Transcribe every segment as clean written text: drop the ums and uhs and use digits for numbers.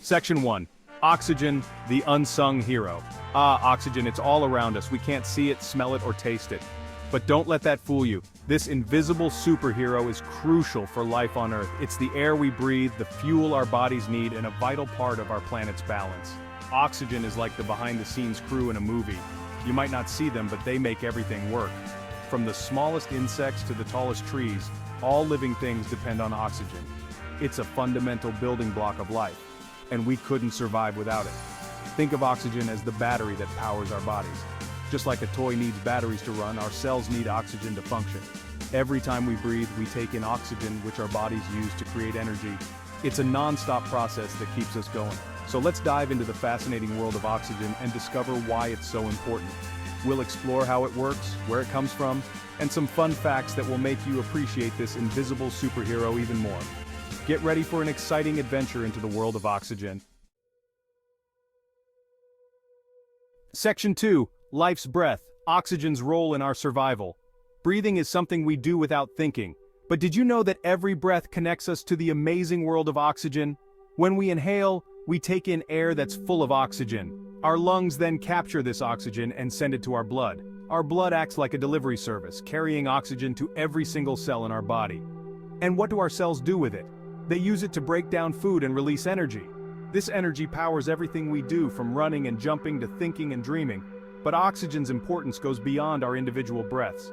Section 1. Oxygen, the unsung hero. Oxygen, it's all around us. We can't see it, smell it, or taste it. But don't let that fool you. This invisible superhero is crucial for life on Earth. It's the air we breathe, the fuel our bodies need, and a vital part of our planet's balance. Oxygen is like the behind-the-scenes crew in a movie. You might not see them, but they make everything work. From the smallest insects to the tallest trees, all living things depend on oxygen. It's a fundamental building block of life, and we couldn't survive without it. Think of oxygen as the battery that powers our bodies. Just like a toy needs batteries to run, our cells need oxygen to function. Every time we breathe, we take in oxygen, which our bodies use to create energy. It's a non-stop process that keeps us going. So let's dive into the fascinating world of oxygen and discover why it's so important. We'll explore how it works, where it comes from, and some fun facts that will make you appreciate this invisible superhero even more. Get ready for an exciting adventure into the world of oxygen. Section 2. Life's breath, oxygen's role in our survival. Breathing is something we do without thinking. But did you know that every breath connects us to the amazing world of oxygen? When we inhale, we take in air that's full of oxygen. Our lungs then capture this oxygen and send it to our blood. Our blood acts like a delivery service, carrying oxygen to every single cell in our body. And what do our cells do with it? They use it to break down food and release energy. This energy powers everything we do, from running and jumping to thinking and dreaming. But oxygen's importance goes beyond our individual breaths.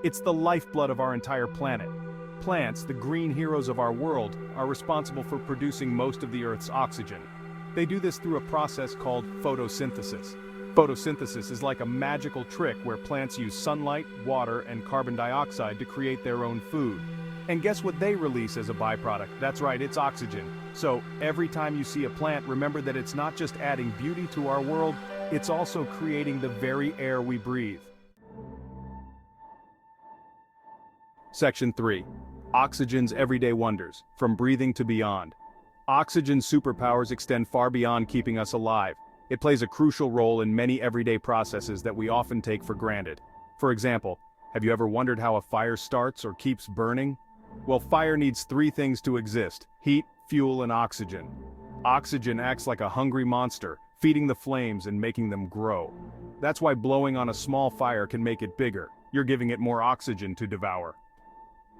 It's the lifeblood of our entire planet. Plants, the green heroes of our world, are responsible for producing most of the Earth's oxygen. They do this through a process called photosynthesis. Photosynthesis is like a magical trick where plants use sunlight, water, and carbon dioxide to create their own food. And guess what they release as a byproduct? That's right, it's oxygen. So, every time you see a plant, remember that it's not just adding beauty to our world, it's also creating the very air we breathe. Section 3. Oxygen's everyday wonders, from breathing to beyond. Oxygen's superpowers extend far beyond keeping us alive. It plays a crucial role in many everyday processes that we often take for granted. For example, have you ever wondered how a fire starts or keeps burning? Well, fire needs three things to exist: heat, fuel, and oxygen. Oxygen acts like a hungry monster, feeding the flames and making them grow. That's why blowing on a small fire can make it bigger. You're giving it more oxygen to devour.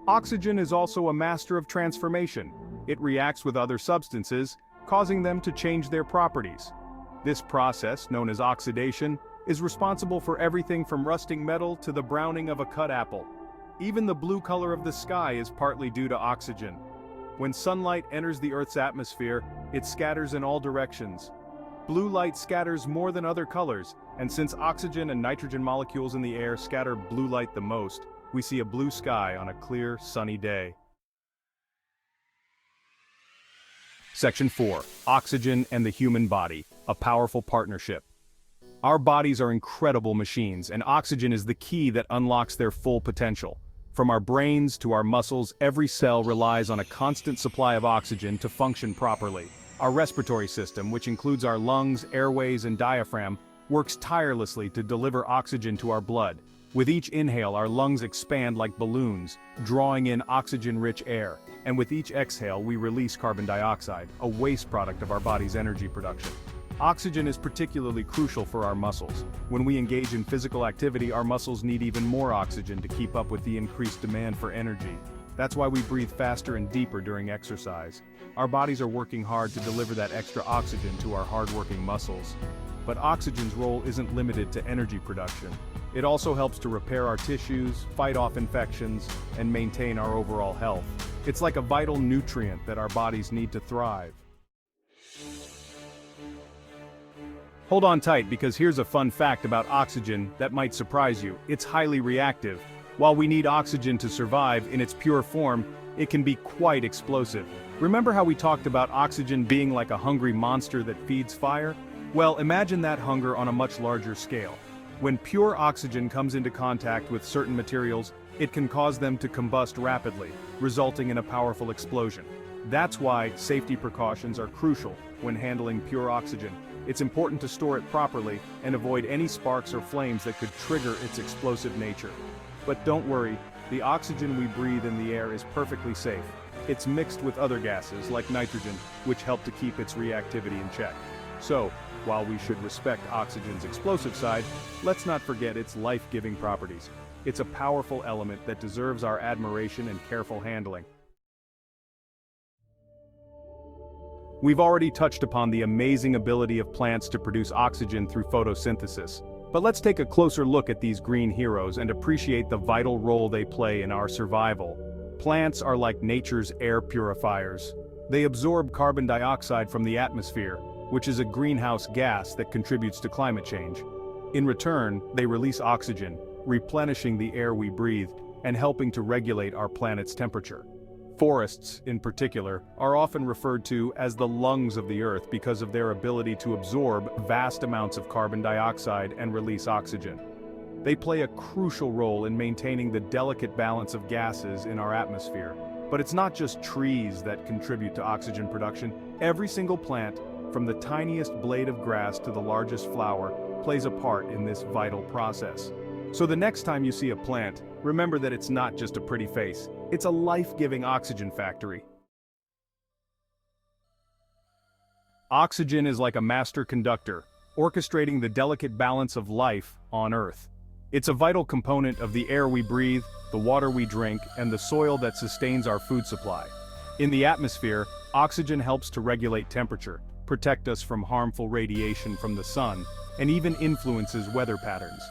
Oxygen is also a master of transformation. It reacts with other substances, causing them to change their properties. This process, known as oxidation, is responsible for everything from rusting metal to the browning of a cut apple. Even the blue color of the sky is partly due to oxygen. When sunlight enters the Earth's atmosphere, it scatters in all directions. Blue light scatters more than other colors, and since oxygen and nitrogen molecules in the air scatter blue light the most, we see a blue sky on a clear, sunny day. Section 4. Oxygen and the human body, a powerful partnership. Our bodies are incredible machines, and oxygen is the key that unlocks their full potential. From our brains to our muscles, every cell relies on a constant supply of oxygen to function properly. Our respiratory system, which includes our lungs, airways, and diaphragm, works tirelessly to deliver oxygen to our blood. With each inhale, our lungs expand like balloons, drawing in oxygen-rich air, and with each exhale, we release carbon dioxide, a waste product of our body's energy production. Oxygen is particularly crucial for our muscles. When we engage in physical activity, our muscles need even more oxygen to keep up with the increased demand for energy. That's why we breathe faster and deeper during exercise. Our bodies are working hard to deliver that extra oxygen to our hardworking muscles. But oxygen's role isn't limited to energy production. It also helps to repair our tissues, fight off infections, and maintain our overall health. It's like a vital nutrient that our bodies need to thrive. Hold on tight, because here's a fun fact about oxygen that might surprise you. It's highly reactive. While we need oxygen to survive, in its pure form, it can be quite explosive. Remember how we talked about oxygen being like a hungry monster that feeds fire? Well, imagine that hunger on a much larger scale. When pure oxygen comes into contact with certain materials, it can cause them to combust rapidly, resulting in a powerful explosion. That's why safety precautions are crucial when handling pure oxygen. It's important to store it properly and avoid any sparks or flames that could trigger its explosive nature. But don't worry, the oxygen we breathe in the air is perfectly safe. it's mixed with other gases like nitrogen, which help to keep its reactivity in check. So, while we should respect oxygen's explosive side, let's not forget its life-giving properties. It's a powerful element that deserves our admiration and careful handling. We've already touched upon the amazing ability of plants to produce oxygen through photosynthesis. But let's take a closer look at these green heroes and appreciate the vital role they play in our survival. Plants are like nature's air purifiers. They absorb carbon dioxide from the atmosphere, which is a greenhouse gas that contributes to climate change. In return, they release oxygen, replenishing the air we breathe and helping to regulate our planet's temperature. Forests, in particular, are often referred to as the lungs of the Earth because of their ability to absorb vast amounts of carbon dioxide and release oxygen. They play a crucial role in maintaining the delicate balance of gases in our atmosphere. But it's not just trees that contribute to oxygen production. Every single plant, from the tiniest blade of grass to the largest flower, plays a part in this vital process. So the next time you see a plant, remember that it's not just a pretty face. It's a life-giving oxygen factory. Oxygen is like a master conductor, orchestrating the delicate balance of life on Earth. It's a vital component of the air we breathe, the water we drink, and the soil that sustains our food supply. In the atmosphere, oxygen helps to regulate temperature, protect us from harmful radiation from the sun, and even influences weather patterns.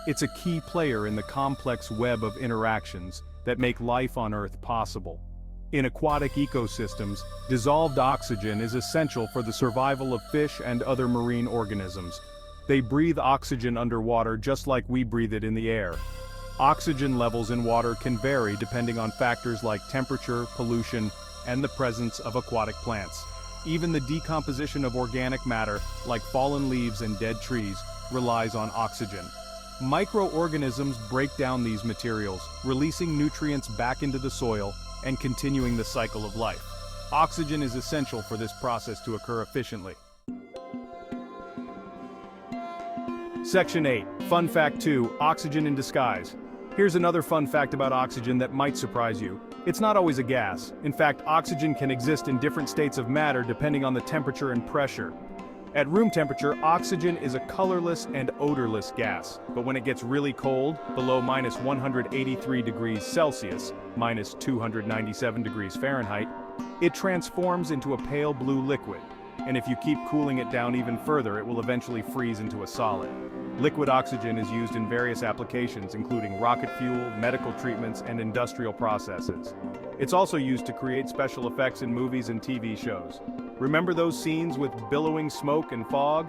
It's a key player in the complex web of interactions that make life on Earth possible. In aquatic ecosystems, dissolved oxygen is essential for the survival of fish and other marine organisms. They breathe oxygen underwater just like we breathe it in the air. Oxygen levels in water can vary depending on factors like temperature, pollution, and the presence of aquatic plants. Even the decomposition of organic matter, like fallen leaves and dead trees, relies on oxygen. Microorganisms break down these materials, releasing nutrients back into the soil and continuing the cycle of life. Oxygen is essential for this process to occur efficiently. Section 8. Fun Fact 2. Oxygen in disguise. Here's another fun fact about oxygen that might surprise you. It's not always a gas. In fact, oxygen can exist in different states of matter depending on the temperature and pressure. At room temperature, oxygen is a colorless and odorless gas, but when it gets really cold, below minus 183 degrees Celsius, minus 297 degrees Fahrenheit, it transforms into a pale blue liquid, and if you keep cooling it down even further, it will eventually freeze into a solid. Liquid oxygen is used in various applications, including rocket fuel, medical treatments, and industrial processes. It's also used to create special effects in movies and TV shows. Remember those scenes with billowing smoke and fog?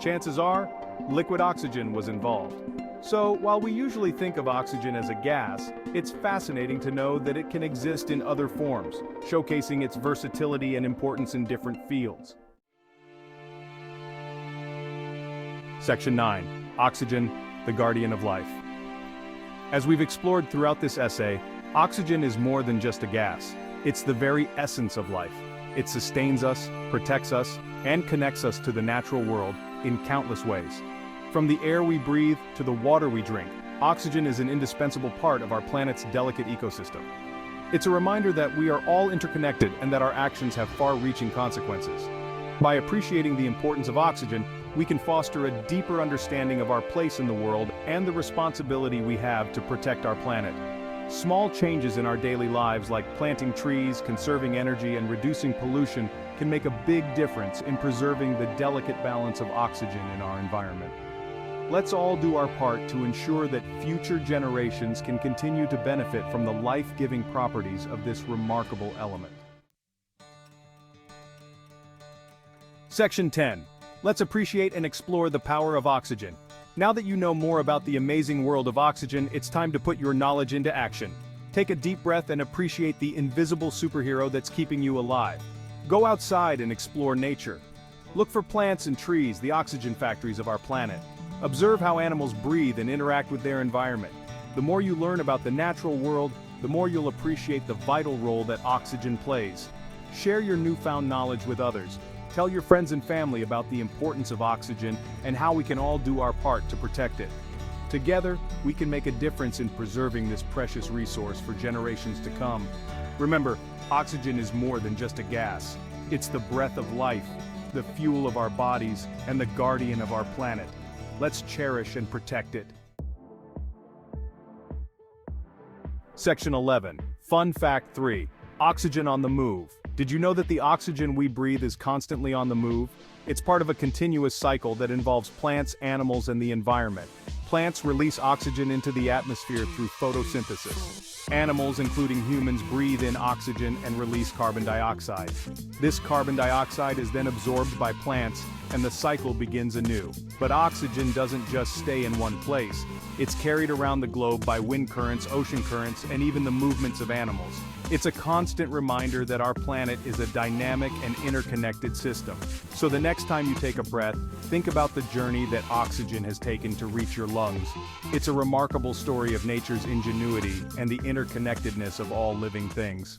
Chances are, liquid oxygen was involved. So, while we usually think of oxygen as a gas, it's fascinating to know that it can exist in other forms, showcasing its versatility and importance in different fields. Section 9. Oxygen, the guardian of life. As we've explored throughout this essay, oxygen is more than just a gas. It's the very essence of life. It sustains us, protects us, and connects us to the natural world in countless ways. From the air we breathe to the water we drink, oxygen is an indispensable part of our planet's delicate ecosystem. It's a reminder that we are all interconnected and that our actions have far-reaching consequences. By appreciating the importance of oxygen, we can foster a deeper understanding of our place in the world and the responsibility we have to protect our planet. Small changes in our daily lives like planting trees, conserving energy, and reducing pollution can make a big difference in preserving the delicate balance of oxygen in our environment. Let's all do our part to ensure that future generations can continue to benefit from the life-giving properties of this remarkable element. Section 10. Let's appreciate and explore the power of oxygen. Now that you know more about the amazing world of oxygen, it's time to put your knowledge into action. Take a deep breath and appreciate the invisible superhero that's keeping you alive. Go outside and explore nature. Look for plants and trees, the oxygen factories of our planet. Observe how animals breathe and interact with their environment. The more you learn about the natural world, the more you'll appreciate the vital role that oxygen plays. Share your newfound knowledge with others. Tell your friends and family about the importance of oxygen and how we can all do our part to protect it. Together, we can make a difference in preserving this precious resource for generations to come. Remember, oxygen is more than just a gas. It's the breath of life, the fuel of our bodies, and the guardian of our planet. Let's cherish and protect it. Section 11. Fun Fact 3. Oxygen on the move. Did you know that the oxygen we breathe is constantly on the move? It's part of a continuous cycle that involves plants, animals, and the environment. Plants release oxygen into the atmosphere through photosynthesis. Animals, including humans, breathe in oxygen and release carbon dioxide. This carbon dioxide is then absorbed by plants, and the cycle begins anew. But oxygen doesn't just stay in one place. It's carried around the globe by wind currents, ocean currents, and even the movements of animals. It's a constant reminder that our planet is a dynamic and interconnected system. So the next time you take a breath, think about the journey that oxygen has taken to reach your lungs. It's a remarkable story of nature's ingenuity and the interconnectedness of all living things.